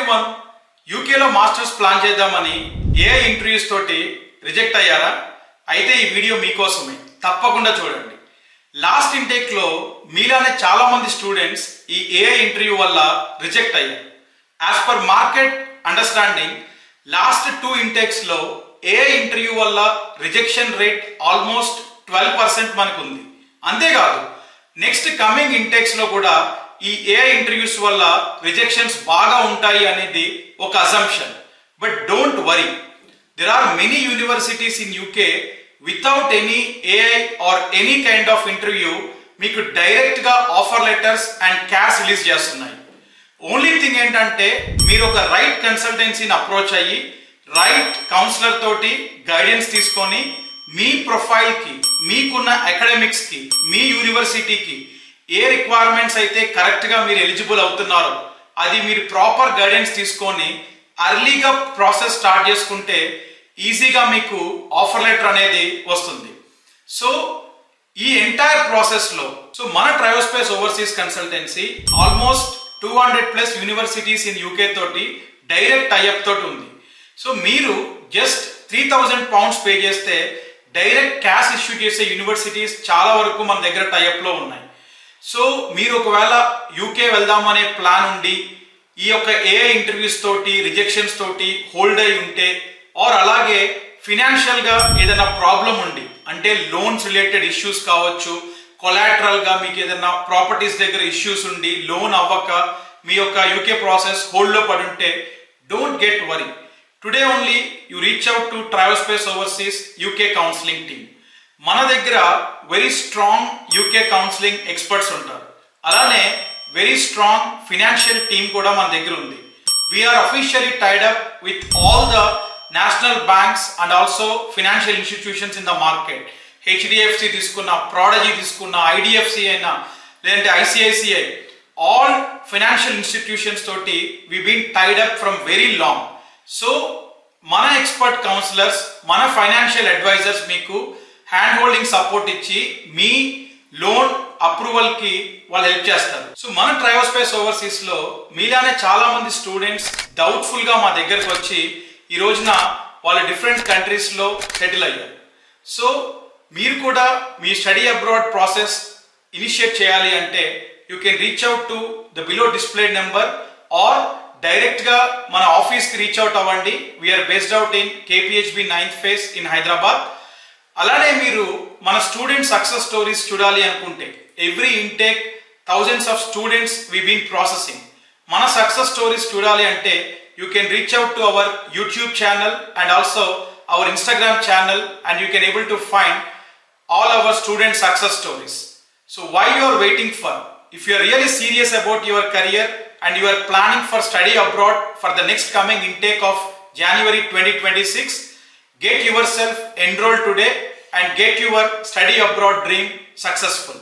Everyone, యూకేలో masters plan చేద్దామని AI interviews తోటి రిజెక్ట్ అయ్యారా? అయితే ఈ వీడియో మీకోసమే, తప్పకుండా చూడండి. లాస్ట్ ఇంటేక్లో మీలానే చాలా మంది స్టూడెంట్స్ ఈ ఏఐ ఇంటర్వ్యూ వల్ల రిజెక్ట్ అయ్యారు. As per market understanding, last 2 ఇంటేక్స్లో ఏఐ ఇంటర్వ్యూ వల్ల రిజెక్షన్ రేట్ ఆల్మోస్ట్ 12% మనకు ఉంది. అంతేకాదు, నెక్స్ట్ కమింగ్ ఇంటేక్స్లో కూడా ఈ ఏఐ ఇంటర్వ్యూస్ వల్ల రిజెక్షన్స్ బాగా ఉంటాయి అనేది ఒక assumption. But don't worry, there are many universities in UK without any AI or any kind of interview మీకు డైరెక్ట్ గా offer letters and cash release చేస్తున్నాయి. ఓన్లీ థింగ్ ఏంటంటే మీరు ఒక రైట్ కన్సల్టెన్సీని అప్రోచ్ అయ్యి రైట్ కౌన్సిలర్ తోటి గైడెన్స్ తీసుకొని మీ profile కి, మీకున్న అకాడమిక్స్ కి, మీ యూనివర్సిటీకి ఏ రిక్వైర్మెంట్స్ అయితే కరెక్ట్ గా మీరు ఎలిజిబుల్ అవుతున్నారో అది మీరు ప్రాపర్ గైడెన్స్ తీసుకొని అర్లీగా ప్రాసెస్ స్టార్ట్ చేసుకుంటే ఈజీగా మీకు ఆఫర్ లెటర్ అనేది వస్తుంది. సో ఈ ఎంటైర్ ప్రాసెస్లో మన Triospace overseas consultancy almost 200+ universities in UK తోటి డైరెక్ట్ టైఅప్ తోటి ఉంది. సో మీరు జస్ట్ 3000 pounds పే చేస్తే డైరెక్ట్ క్యాష్ ఇష్యూ చేసే యూనివర్సిటీస్ చాలా వరకు మన దగ్గర టైఅప్లో ఉన్నాయి. సో మీరు ఒకవేళ యూకే వెళ్దామనే ప్లాన్ ఉండి ఈ యొక్క ఏఐ ఇంటర్వ్యూస్ తోటి రిజెక్షన్స్ తోటి హోల్డ్ అయి ఉంటే, ఆర్ అలాగే ఫినాన్షియల్ గా ఏదైనా ప్రాబ్లం ఉండి, అంటే లోన్స్ రిలేటెడ్ ఇష్యూస్ కావచ్చు, కొలాటరల్ గా మీకు ఏదైనా ప్రాపర్టీస్ దగ్గర ఇష్యూస్ ఉండి లోన్ అవ్వక మీ యొక్క యూకే ప్రాసెస్ హోల్డ్ లో పడి ఉంటే, don't get worry. Today only you reach out to Triospace overseas UK counselling team. మన దగ్గర very strong UK counselling experts ఉంటారు. అలానే వెరీ స్ట్రాంగ్ ఫినాన్షియల్ టీమ్ కూడా మన దగ్గర ఉంది. We're officially tied up with all the national banks and also financial institutions in the market. HDFC తీసుకున్న, Prodigy తీసుకున్న, ఐడిఎఫ్సి అయినా, లేదంటే ఐసిఐసిఐ, ఆల్ ఫైనాన్షియల్ ఇన్స్టిట్యూషన్స్ తోటి we been tied up from very long. So మన expert counsellors, మన financial advisors మీకు hand holding support ఇచ్చి మీ లోన్ అప్రూవల్ కి వాళ్ళు హెల్ప్ చేస్తారు. సో మన ట్రయోస్పేస్ ఓవర్సీస్ లో మీలానే చాలా మంది స్టూడెంట్స్ డౌట్ఫుల్ గా మా దగ్గరకు వచ్చి ఈ రోజున వాళ్ళ డిఫరెంట్ కంట్రీస్ లో సెటిల్ అయ్యారు. సో మీరు కూడా మీ స్టడీ అబ్రాడ్ ప్రాసెస్ ఇనిషియేట్ చేయాలి అంటే you can reach out to the below displayed number, or direct గా మన ఆఫీస్ కి రీచ్ అవుట్ అవ్వండి. We're based out in KPHB 9th phase in Hyderabad. అలానే మీరు మన స్టూడెంట్ సక్సెస్ స్టోరీస్ చూడాలి అనుకుంటే, every intake thousands of students we been processing. మన సక్సెస్ స్టోరీస్ చూడాలి అంటే you can reach out to our YouTube channel and also our Instagram channel, and you can able to find all our student success stories. So why you are waiting for? If you are really serious about your career and you are planning for study abroad for the next coming intake of January 2026, get yourself enrolled today and get your study abroad dream successful.